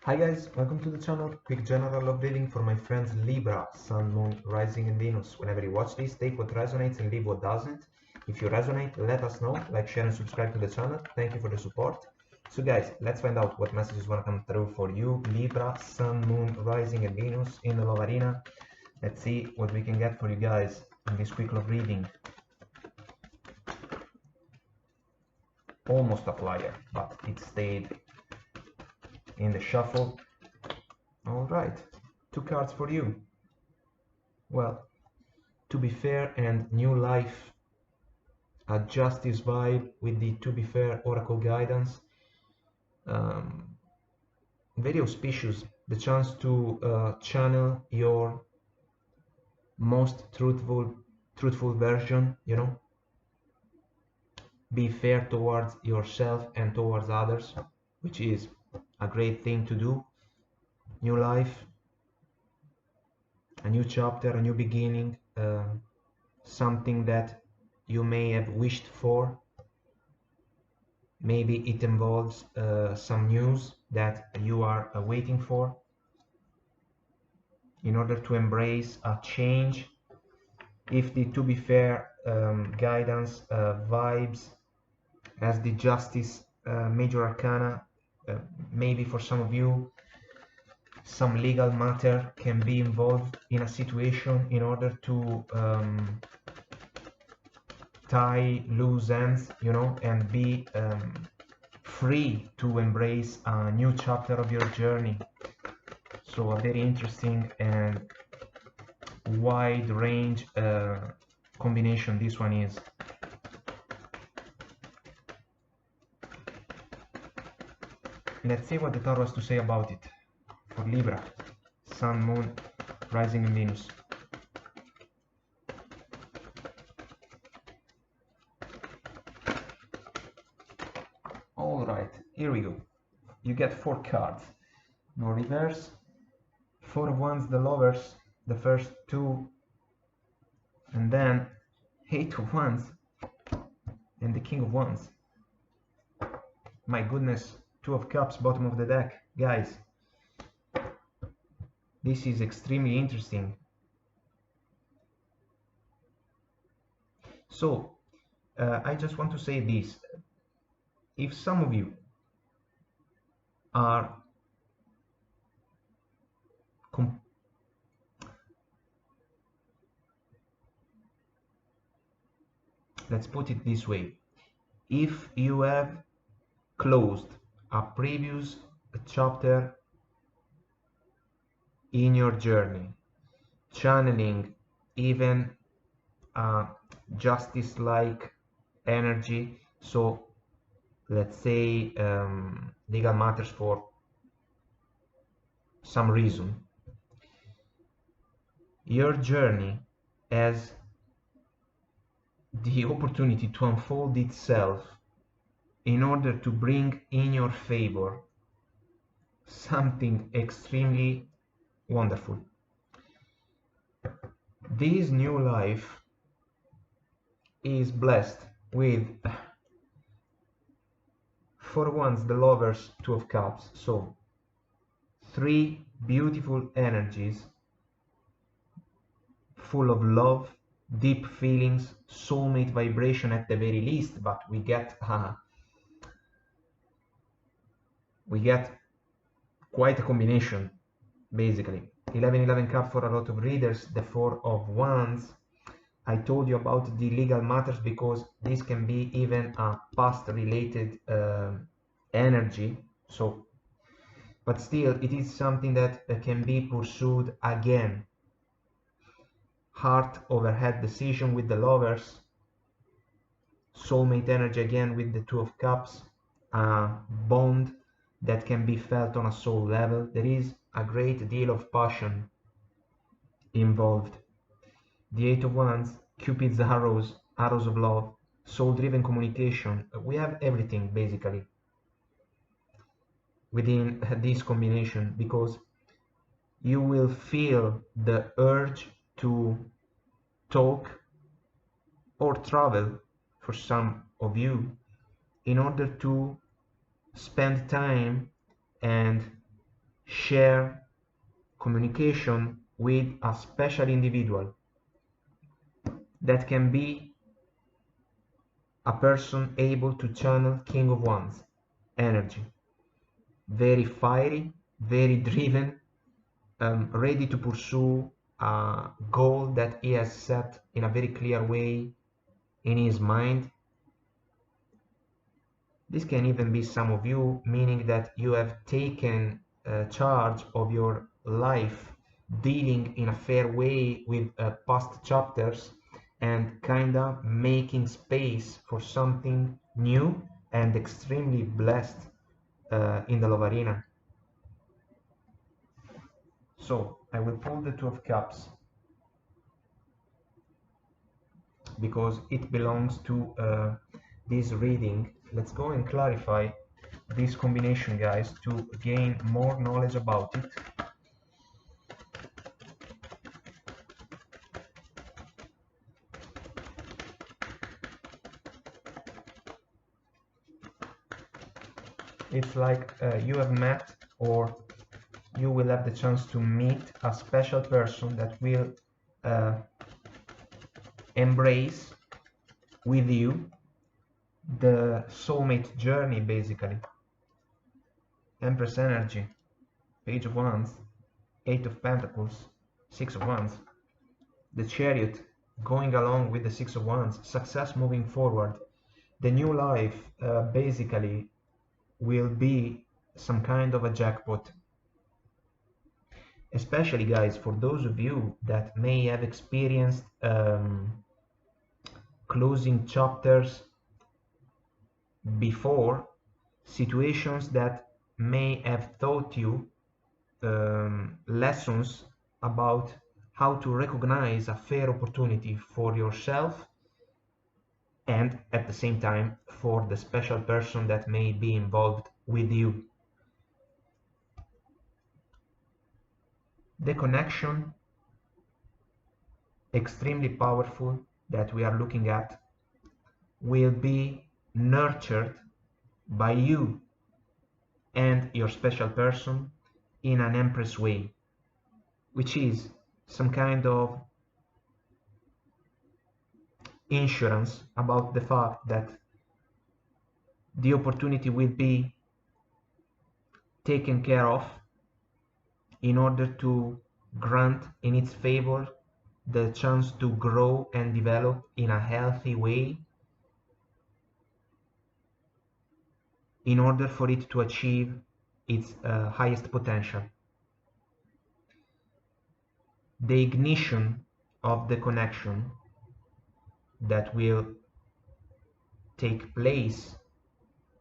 Hi guys, welcome to the channel. Quick general love reading for my friends Libra, Sun, Moon, Rising and Venus. Whenever you watch this, take what resonates and leave what doesn't. If you resonate, let us know. Like, share and subscribe to the channel. Thank you for the support. So guys, let's find out what messages want to come through for you. Libra, Sun, Moon, Rising and Venus in the love arena. Let's see what we can get for you guys in this quick love reading. Almost a flyer, but it stayed in the shuffle. All right, 2 cards for you. Well, to be fair and new life, a justice vibe with the to be fair oracle guidance. Very auspicious, the chance to channel your most truthful version, be fair towards yourself and towards others, which is a great thing to do. New life, a new chapter, a new beginning, something that you may have wished for. Maybe it involves some news that you are waiting for in order to embrace a change. If the to be fair guidance vibes as the justice major arcana, maybe for some of you some legal matter can be involved in a situation in order to tie loose ends, and be free to embrace a new chapter of your journey. So a very interesting and wide range combination this one is. Let's see what the tarot has to say about it for Libra, Sun, Moon, Rising and Venus. All right, here we go. You get 4 cards. No reverse. 4 of Wands, the Lovers, the first 2, and then 8 of Wands and the King of Wands. My goodness, 2 of Cups, bottom of the deck. Guys, this is extremely interesting. So, I just want to say this. If some of you are let's put it this way. If you have closed a previous chapter in your journey, channeling even justice-like energy, so let's say legal matters for some reason, your journey has the opportunity to unfold itself in order to bring in your favor something extremely wonderful. This new life is blessed with 4 Wands, the Lovers, 2 of Cups, so 3 beautiful energies full of love, deep feelings, soulmate vibration at the very least, but we get quite a combination, basically. 11 cup for a lot of readers, the 4 of Wands. I told you about the legal matters because this can be even a past related energy, so but still it is something that can be pursued again. Heart over head decision with the Lovers, soulmate energy again with the 2 of Cups, a bond that can be felt on a soul level. There is a great deal of passion involved. The 8 of Wands, Cupid's arrows of love, soul-driven communication. We have everything basically within this combination, because you will feel the urge to talk or travel for some of you in order to spend time and share communication with a special individual. That can be a person able to channel King of Wands energy, very fiery, very driven, ready to pursue a goal that he has set in a very clear way in his mind. This can even be some of you, meaning that you have taken charge of your life, dealing in a fair way with past chapters and kinda making space for something new and extremely blessed in the love arena. So I will pull the Two of Cups because it belongs to this reading. Let's go and clarify this combination, guys, to gain more knowledge about it. It's like you have met, or you will have the chance to meet a special person that will embrace with you the soulmate journey, basically. Empress energy, Page of Wands, Eight of Pentacles, Six of Wands, the Chariot going along with the Six of Wands, success moving forward. The new life basically will be some kind of a jackpot, especially, guys, for those of you that may have experienced closing chapters before, situations that may have taught you lessons about how to recognize a fair opportunity for yourself and at the same time for the special person that may be involved with you. The connection, extremely powerful, that we are looking at will be nurtured by you and your special person in an Empress way, which is some kind of insurance about the fact that the opportunity will be taken care of in order to grant in its favor the chance to grow and develop in a healthy way in order for it to achieve its highest potential. The ignition of the connection that will take place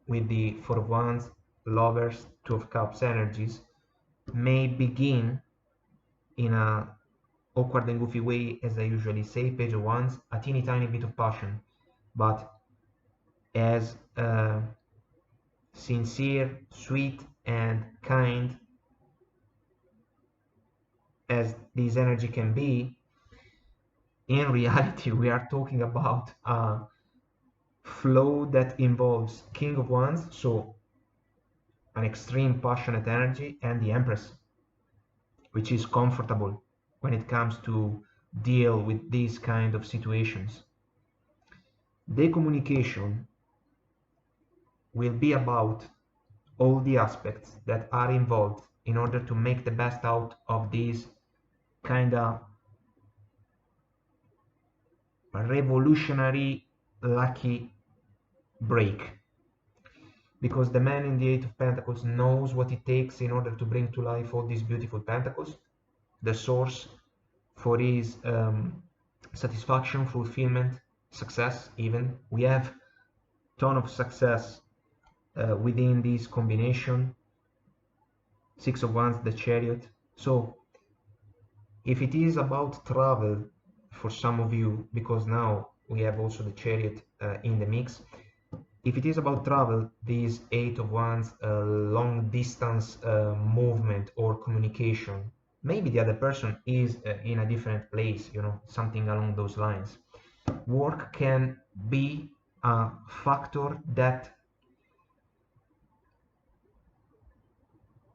with the Four of Wands, Lovers, Two of Cups energies may begin in a awkward and goofy way, as I usually say, Page of Wands, a teeny tiny bit of passion, but as sincere, sweet, and kind as this energy can be. In reality, we are talking about a flow that involves King of Wands, so an extreme passionate energy, and the Empress, which is comfortable when it comes to deal with these kind of situations. The communication will be about all the aspects that are involved in order to make the best out of this kind of revolutionary lucky break, because the man in the Eight of Pentacles knows what it takes in order to bring to life all these beautiful pentacles, the source for his satisfaction, fulfillment, success. Even we have ton of success within this combination. Six of Wands, the Chariot. So if it is about travel for some of you, because now we have also the Chariot in the mix, if it is about travel, this Eight of Wands, long distance movement or communication, maybe the other person is in a different place, you know, something along those lines. Work can be a factor that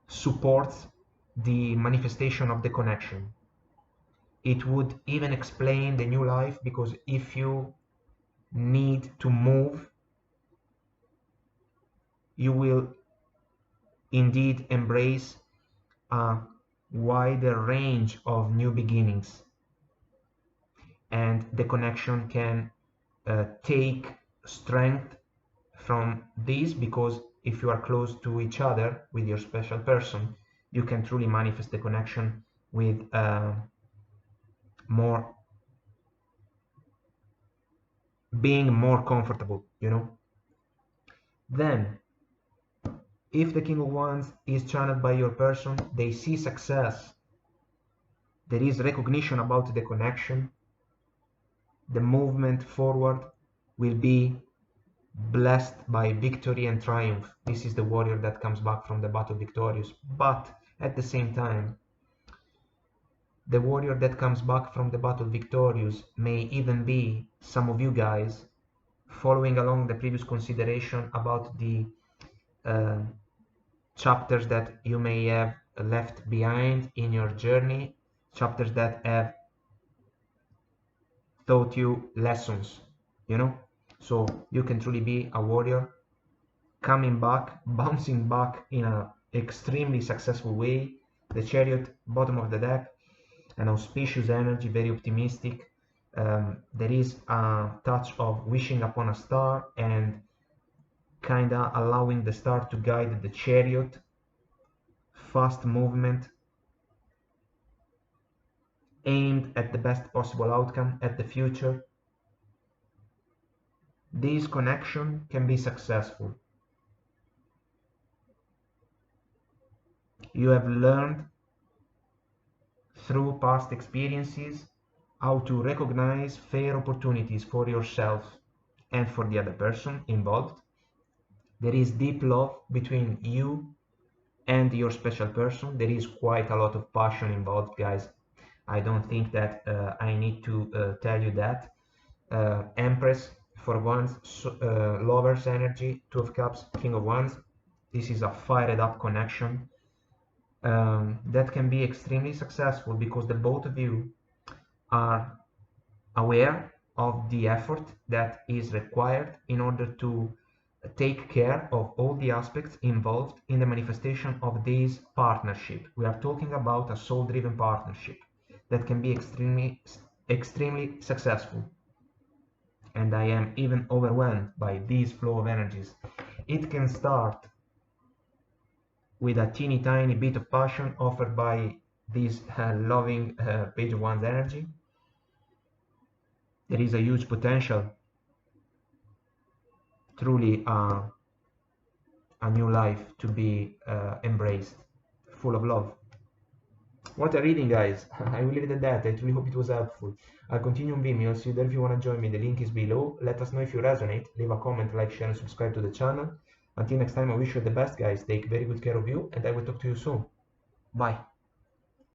supports the manifestation of the connection. It would even explain the new life, because if you need to move, you will indeed embrace a wider range of new beginnings, and the connection can take strength from this, because if you are close to each other with your special person, you can truly manifest the connection with more, being more comfortable, you know. Then if the King of Wands is channeled by your person, they see success, there is recognition about the connection, the movement forward will be blessed by victory and triumph. This is the warrior that comes back from the battle victorious. But at the same time, the warrior that comes back from the battle victorious may even be some of you guys, following along the previous consideration about the chapters that you may have left behind in your journey, chapters that have taught you lessons, you know. So you can truly be a warrior coming back, bouncing back in an extremely successful way. The Chariot, bottom of the deck, an auspicious energy, very optimistic. There is a touch of wishing upon a star and kinda allowing the star to guide the Chariot. Fast movement, aimed at the best possible outcome, at the future. This connection can be successful. You have learned through past experiences how to recognize fair opportunities for yourself and for the other person involved. There is deep love between you and your special person. There is quite a lot of passion involved, guys. I don't think that I need to tell you that. Empress for Wands, Lovers energy, Two of Cups, King of Wands. This is a fired up connection that can be extremely successful, because the both of you are aware of the effort that is required in order to take care of all the aspects involved in the manifestation of this partnership. We are talking about a soul-driven partnership that can be extremely successful. And I am even overwhelmed by this flow of energies. It can start with a teeny tiny bit of passion offered by this loving Page of Wands energy. There is a huge potential, truly a new life to be embraced, full of love. What a reading, guys. I will leave it at that. I really hope it was helpful. I'll continue on Vimeo. I'll see you there if you want to join me. The link is below. Let us know if you resonate. Leave a comment, like, share, and subscribe to the channel. Until next time, I wish you the best, guys. Take very good care of you, and I will talk to you soon. Bye.